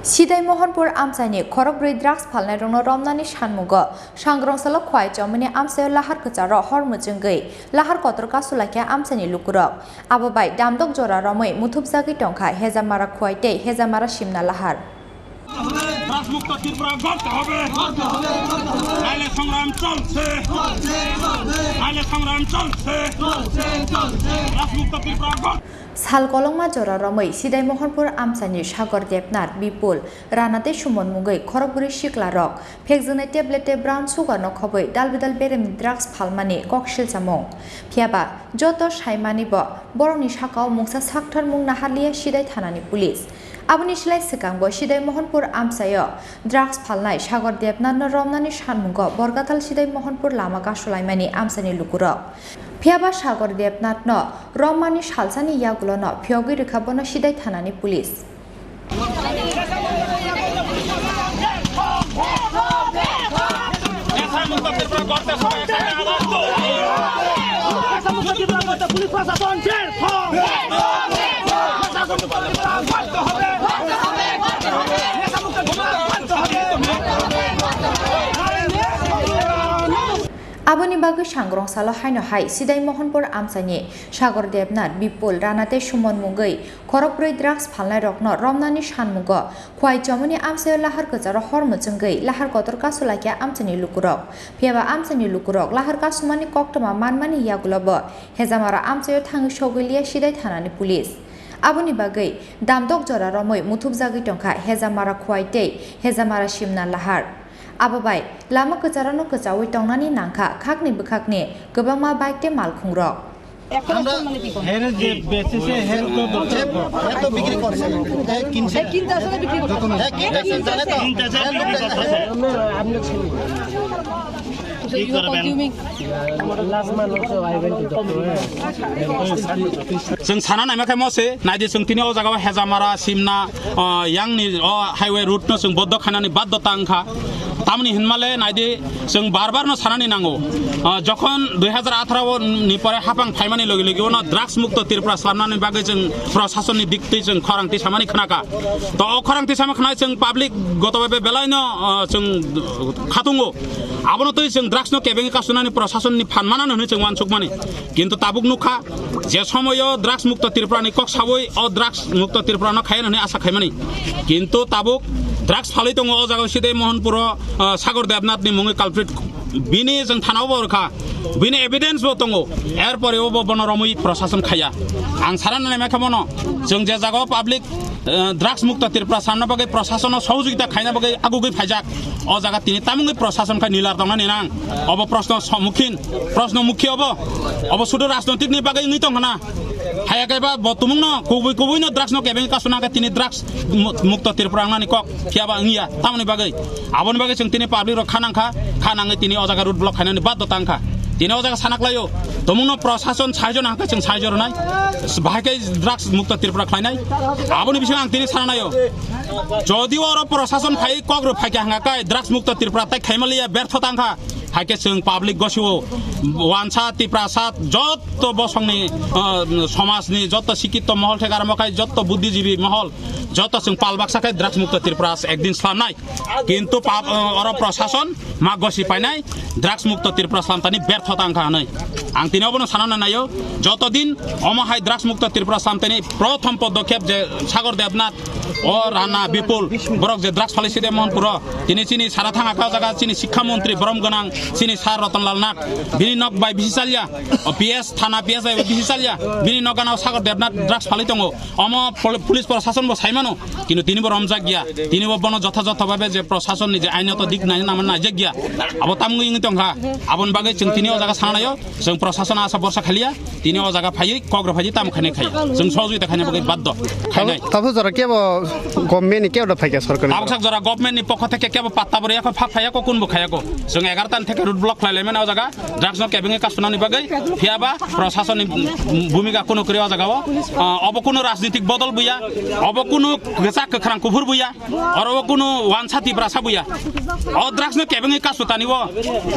Sidai Mohanpur Amsani Korokbri Drugs Palnai Rongno Romnani Shanmugo Shangrongsalok Khwai Chomani Amsayo Lahar Kacharo Hormujungai Lahar Kotor Kasulakia Amsani Lukurok Ababai Damdok Jora Romoi Mutubzagi Tongka Hezamara Khwaite Hezamara Shimna Lahar রাজমুক্ত Tripura গড়তে হবে আইলে সংগ্রাম চলছে আইলে সংগ্রাম চলছে রাজমুক্ত ত্রিপুরা গড় Sal kolongma jora romoi Sidai Mohanpur Amsani Sagor Depnar Bipul Ranate Sumon Mugai Korokburi Shiklarok Phekjone tablete brown sugar no khoboi dalbidal berem drugs phalmani kokshil samong phiaba joto saimani bo boroni sakao mungsa sakthar mung nahalia Sidai thanani police Aboni silai sekangbo Sidai Mohanpur Amsayo drugs phalnai Sagor Depnar no romnani shanmungo Borgatal Sidai Mohanpur lama kasulaimani Amsani lukurok Phiaba Sagor Depnar no Romani Shalsani yagulo no phyogi rikhabono Sidai thanani police Aboni bagai Shangrong Salo Haino Hai Sidai Mohanpur Amsani Sagor Depnar Bipul Ranate Sumon Mugai Korokbri Drugs Phalnai Rokno Romnani Shanmugo Khwai Chomani Amsayo Lahar Kacharo Hormujungai Lahar Kotor Kasulakia Amsani Lukurok Phiaba Amsani Lukurok Lahar Kasumani Koktoma Manmani Yagulobo Hezamara Amsayo Thangi Shogilia Sidai thanani police Aboni bagai Damdok Jora Romoi Mutubzagi Tongka Hezamara Khwaite Hezamara Shimna Lahar Ababai lama kejarano kejawi tongnani nangka khakni bukhakni gobangma baikte malkhungrok হের যে বেসিসে হের তো এত বিক্রি করছে কিনছে কিনতে আসলে বিক্রি করতে কিনতে জানে তো আপনি কি করবেন जों साना नायमाखै मसे नायदि जों तिनि अ जागाव हेजामारा सिमना यांनि अ हाइवे रुट न जों बद्द खानानि बाद्द तांखा तामनि हिनमाले नायदि जों बार न सानानि नांगौ যখন 2018 नि परे हापां फाइमानि लगे लगे न ड्राग्स मुक्त त्रिपुरा सामनानि बागै जों प्रशासननि दिक्ति जों खरांथि सामानि खनाका तो खरांथि सामा खनाय जों पाब्लिक गतबाबे बेलायनो जों खातुंगो आबनो तो जों ड्राग्स न केबें कासुनानि प्रशासननि फानमानानो होनो जों वानसुकमानि किन्तु ताबुक नुखा जे समयो ड्राग्स मुक्त त्रिपुरानि कक सावै अ ड्राग्स मुक्त त्रिपुरा न खायन होनो आशा खायमानि किन्तु ताबुक ड्राग्स फालै दङ अ जागाव सिदे मोहनपुर सागर देबनाथनि मुङै कालप्रिट बिनि जों थानाव बरखा बिनि एभिडेन्स बो दङ एरपरे बो बनरमै प्रशासन खाया आं सारान नायमा खामनो जों जे जागाव पाब्लिक ड्राग्स मुक्त त्रिपुरा सामना बागै प्रशासन सहयोगिता खायना बागै आगुगै फायजाक अ जागा तिनि तामुङै प्रशासन खा निलार दंनानि नां अब प्रश्न सम्मुखीन प्रश्न मुख्य अब सुदो राजनैतिकनि बागै नै दंना हायाखैबा बतुमुंनो कुबैनो ड्राग्स न केबें कासुनागा तिनि ड्राग्स मुक्त त्रिपुरा नानि कक फियाबा अंगिया तामनि बागै आबनि बागै जों तिनि पाब्लिक र खानाङै तिनि अ जागा रुट ब्लक खायनानि बाद्द तांखा तिनि अ जागा सानाक्लायो तमुनो प्रशासन सायजन हांखै जों सायजर नाय बाहायकै ड्राग्स मुक्त त्रिपुरा खायनाय आबनि बिसय आं तिनि सानायो जदिও अर प्रशासन फाय कग्र फायके हांगाकाय ड्राग्स मुक्त त्रिपुरा ताय खायमालिया व्यर्थ तांखा हायके जों पाब्लिक गसिओ वानसा तिप्रासाद जत बसंनि समाजनि जत शिक्षित महल ठेगार मखाय जत बुद्धिजीवी महल जत जों पालबाक्साखाय ड्राग्स मुक्त त्रिपुरा एकदिन स्लामनाय किन्तु अर प्रशासन मा गसि पायनाय ड्राग्स मुक्त त्रिपुरा स्लामतानि व्यर्थता आंखा नै आं तिनावबो सानना नायो जतदिन अमहाय ड्राग्स मुक्त त्रिपुरा स्लामतानि प्रथम पदक्षेप जे सागर देबनाथ अ राना बिपुल बरक जे ड्राग्स फालिसिदे मोहनपुर तिनि चिनि सारा थाङाखा जागा चिनि शिक्षा मन्त्री ब्रह्म गोनां चिनि सार रतनलाल नाथ बिनि नक बाय बिसिसालिया पिएस थाना पिएस बाय बिसिसालिया बिनि नगानाव सागर देबनाथ ड्राग्स फालि दङ अम पुलिस प्रशासन बो सायमानो किन्तु तिनिबो रमजा गया तिनिबो बन जथाजथ भाबे जे प्रशासननि जे आइनत दिक नाय नामन नाय गया अब तामुङै इंग दंहा आबन बागै जों तिनि अ जागा सानायो जों प्रशासन आसा बर्षा खालिया तिनि अ जागा फायै कग्र फायै ताम खाने खाय जों सहयोगिता खाने बागै बाद्द खायनाय ताबो जरा केबो गभर्नमेन्ट केबो फायके सरकार ताबो जरा गभर्नमेन्टनि पक्ष थेके केबो पात्ता बरियाखौ फाफायाखौ कुनबो खायाखौ जों 11 तान थेके रुट ब्लक खालायलायमोन अ जागा ड्राग्स न केबें कासुनानि बागै फियाबा प्रशासननि भूमिका कुनो करिया जागाव अब कुनो राजनीतिक बदल बुया अब कुनो गेसा खखरां कुफुर बुया और अब कुनो वानसाति ब्रासा बुया अ ड्राग्स न केबें कासुतानिबो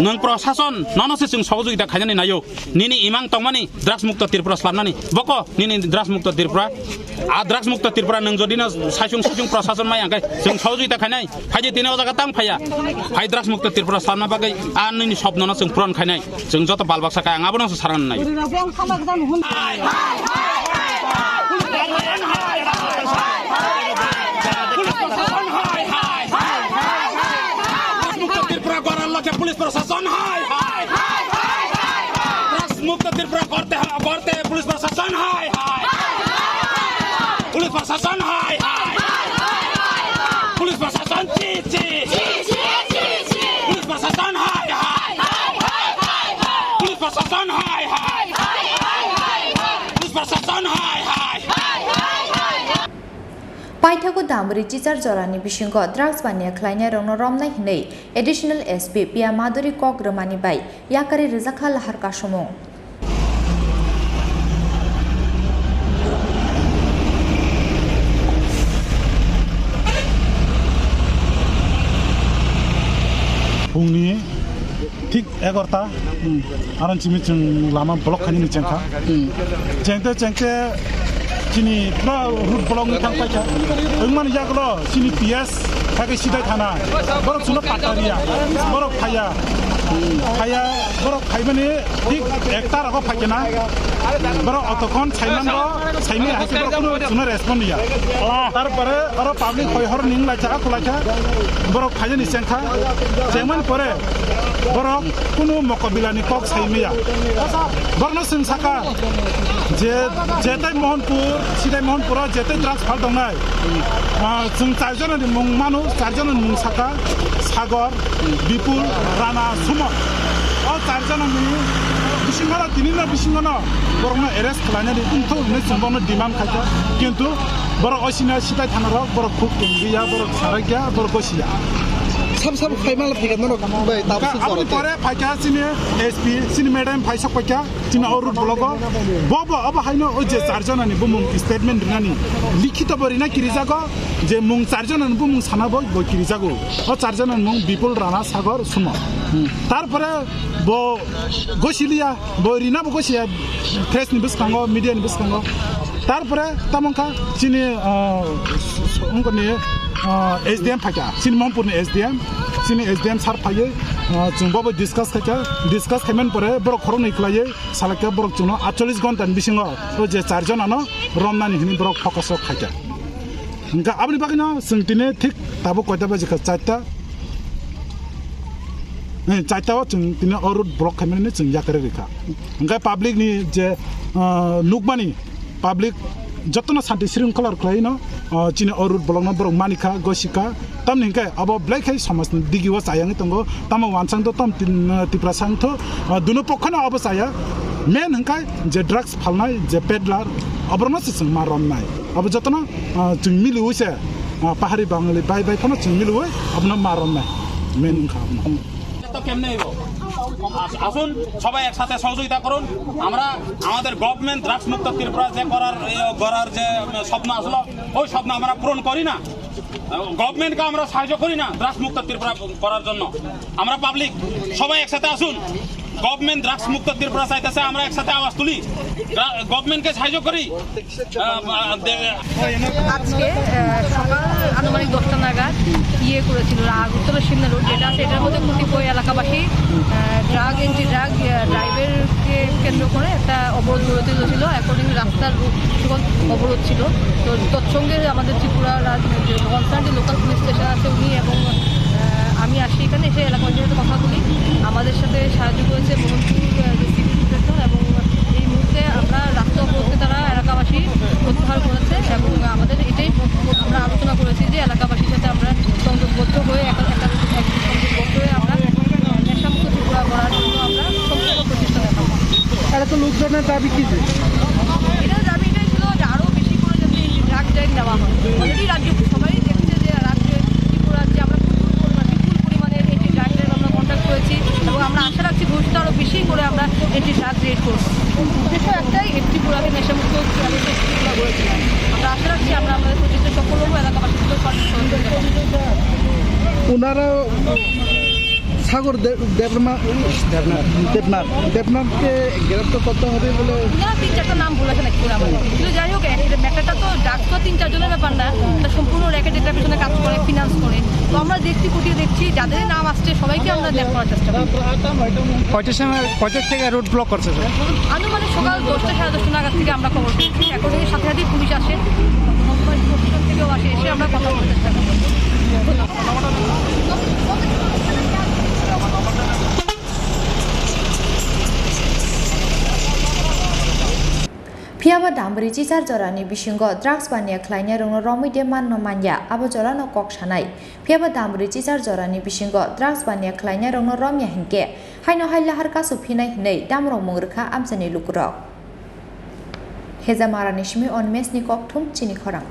नों प्रशासन ननसे जों सहयोगिता खायनानै नायो nini imang tongmani drugs mukta Tripura slamnani boko nini drugs mukta Tripura a drugs mukta Tripura nang jodi na saisung prasasan mai angkai जों सहযোগিতা খাইनाय फाइजे तिने जागा तां फाया phi drugs mukta Tripura slamna bagai a nini स्वप्न ना जों पुरन खाइनाय जों जत बालबाक्सा खाय आंगाबो नसो सारान नाय पुलिस प्रशासन हाय हाय drugs मुक्त Tripura करते पुलिस प्रशासन हाय हाय पुलिस प्रशासन हाय हाय पुलिस प्रशासन ची ची पुलिस प्रशासन हाय हाय पुलिस प्रशासन हाय हाय पुलिस प्रशासन हाय हाय पाइथाको दामरी चिचार जरानि बिसिंग ड्राग्स बानिया ख्लाइनाय रंनो रमनाय हिनै एडिशनल एसपी पिया माधुरी कग्रमानि बाय याकारि रिजाखा लाहार कासमो फुंनि ठीक 11टा आरो जों लामा ब्लक खानि चेंखा चेंते चिनी पुरा रुट ब्लक नि थांपायखा ओंमान जागलो चिनी पिएस थाके सिदा थाना बरक सुनो पाटारिया बरक फाया बरक फाइबानि ठीक एकटा रग फाइकेना बरक अतखन साइमान रो साइनि हासि बरक सुनो रेस्पन्ड दिया तार परे अरो पब्लिक खयहर निं लाचा खुलाचा बरक फाइनि सेंखा जेमन परे बरक कुनु मकबिलानि कक साइमिया बरनो सिंसाका जेतै मोहनपुर सिदाय मोहनपुर जेतै ड्राग्स फाल दंनाय जों चारजननि मुं मानु चारजननि मुं साका सागर बिपुल राणा सुमन अ चारजननि बिसिंगाना दिनिना बिसिंगाना बरनो एरेस्ट खालायनानै उनथ' उननै जोंबावनो डिमान्ड खायथा किन्तु बरक असिना सिदाय थानार बरक खुब गैया बरक सारागिया बरक गसिया सब फाइमाल फिगन न बै ताबो अपनी परे फाइका सिने एसपी सिने मैडम फाइसा पक्या सिने और ब्लॉग बबो अब हाइनो ओ जे चारजनानि बुमुं स्टेटमेन्ट दिनानि लिखित बरिना किरिजागो जे मुं चारजनानि बुमुं सानाबो ब किरिजागो ओ चारजनानि मुं बिपुल राणा सागर सुम तार परे ब गसिलिया बरिना ब गसिया प्रेस नि बिस्कांगो मीडिया नि बिस्कांगो तार परे तामंका सिने उनकनि SDM फाइका सिने मोहनपुरनि SDM सार फायो जोंबाबो डिस्कास खायमोन परे बरक खरं निख्लायै सालाके बरक जोंनो 48 घन्टानि बिसिङाव ओ जे चारजनानो रमनानि हिनि बरक फकास खायका ओंका आबनि बागैनो जों दिनै थिक दाबो कयता बाजिखौ चारता जों दिनै अरुट ब्लक खायमोन जों याकरे रेखा ओंका पाब्लिकनि जे नुकमानि पाब्लिक जतन शान्ति श्रृंखलार खायनो चिनि अरुट ब्लकनो बरक मानिका गसिका तमनि हिंके अब ब्लैक है समाजनि दिगिवा चायांगि तंगो तम वानसांग तम तिप्रा सांगथ दुनो पखनो अब चाया मेन हिंका जे ड्रग्स फालनाय जे पेडलार अबरनो जों मारनाय अब जतन जों मिलुइसे पाहाड़ी बांगाली बाय फनो जों मिलुइ अबनो मारनाय मेन हिंका তো কেমনে হইব আসুন সবাই একসাথে সহযোগিতা করুন আমরা আমাদের গভর্নমেন্ট ড্রাগস মুক্ত ত্রিপুরা যে করার যে স্বপ্ন আসলো ওই স্বপ্ন আমরা পূরণ করি না গভর্নমেন্টকে আমরা সাহায্য করি না ড্রাগস মুক্ত ত্রিপুরা করার জন্য আমরা পাবলিক সবাই একসাথে আসুন গভর্নমেন্ট ড্রাগস মুক্ত ত্রিপুরা চাইতেছে আমরা একসাথে আওয়াজ তুলি গভর্নমেন্টকে সাহায্য করি আজকে সকাল আনুমানিক 10টা নাগাদ করেছিল উত্তর সিমনা রোড যেটা আছে এটার মধ্যে কতিপয় এলাকাবাসী অ্যান্টি ড্রাগ ড্রাইভেরকে কেন্দ্র করে একটা অবরোধ গড়ে তুলেছিল অ্যাকর্ডিং রাস্তার অবরোধ ছিল তো তৎসঙ্গে আমাদের ত্রিপুরা কনসার্ন যে লোকাল পুলিশ স্টেশন আছে উনি এবং আমি আসি এখানে এসে এলাকাবাসীর সাথে কথা বলি আমাদের সাথে সাহায্য করেছে মোহনপুর সিভিল প্রশাসন এবং এই মুহূর্তে আমরা রাস্তা অবরোধকে তারা এলাকাবাসী প্রত্যাহার করেছে এবং আমাদের এটাই আমরা আলোচনা করেছি যে এলাকাবাসীর সাথে আমরা সংযোগবদ্ধ হয়ে সংযোগবদ্ধ হয়ে আমরা নেশামুক্ত ত্রিপুরা করার জন্য আমরা সম্পূর্ণ প্রচেষ্টা দেখাবো। এটা তো লোকজনের দাবি কি যে এটার দাবি এটাই ছিল যে আরও বেশি করে যাতে ড্রাগ ট্যাগ নেওয়া হয় অলরেডি রাজ্য সবাই দেখছে যে রাজ্যে ত্রিপুরা রাজ্যে আমরা বিপুল পরিমাণে এন্টি ড্রাগ ট্যাগ আমরা কন্ট্যাক্ট করেছি এবং আমরা আশা রাখছি ভবিষ্যতে আরও বেশি করে আমরা এন্টি ড্রাগ রেড করবো উদ্দেশ্য একটাই ত্রিপুরাকে নেশামুক্ত ত্রিপুরা করেছিলাম আমরা আশা রাখছি আমরা আমাদের প্রচেষ্টা সফল হবো এলাকাবাসীদের ওনারা সাগর দেবনাথকে গ্রেপ্তার করতে হবে বলে না 3-4টা নাম বলেছে নাকি পুরো আমার কিন্তু যাই হোক ম্যাটারটা তো ড্রাগস তো 3-4 জনের ব্যাপার না এটা সম্পূর্ণ র্যাকেট এটার পেছনে কাজ করে ফিনান্স করে তো আমরা দেখছি কুটিয়ে দেখছি যাদের নাম আসছে সবাইকে আমরা দেখ করার চেষ্টা করি কয়টার থেকে রুট ব্লক করছে আনুমানিক সকাল 10টা 10:30 নাগাদ থেকে আমরা খবর পেয়েছি এখন থেকে সাথে সাথেই পুলিশ আসে প্রশাসন থেকেও আসে এসে আমরা কথা বলতে চেষ্টা করি Piaba dambri cicar jorani bisingo drugs bania klainya rongno romui de manno manya abo jorano kok sanai piaba dambri cicar jorani bisingo drugs bania klainya rongno romya hinke haino haila har kasu phinai hinai damrong mungrkha amsani lukurok Heza marani shimi on mesni kok thum chini khorang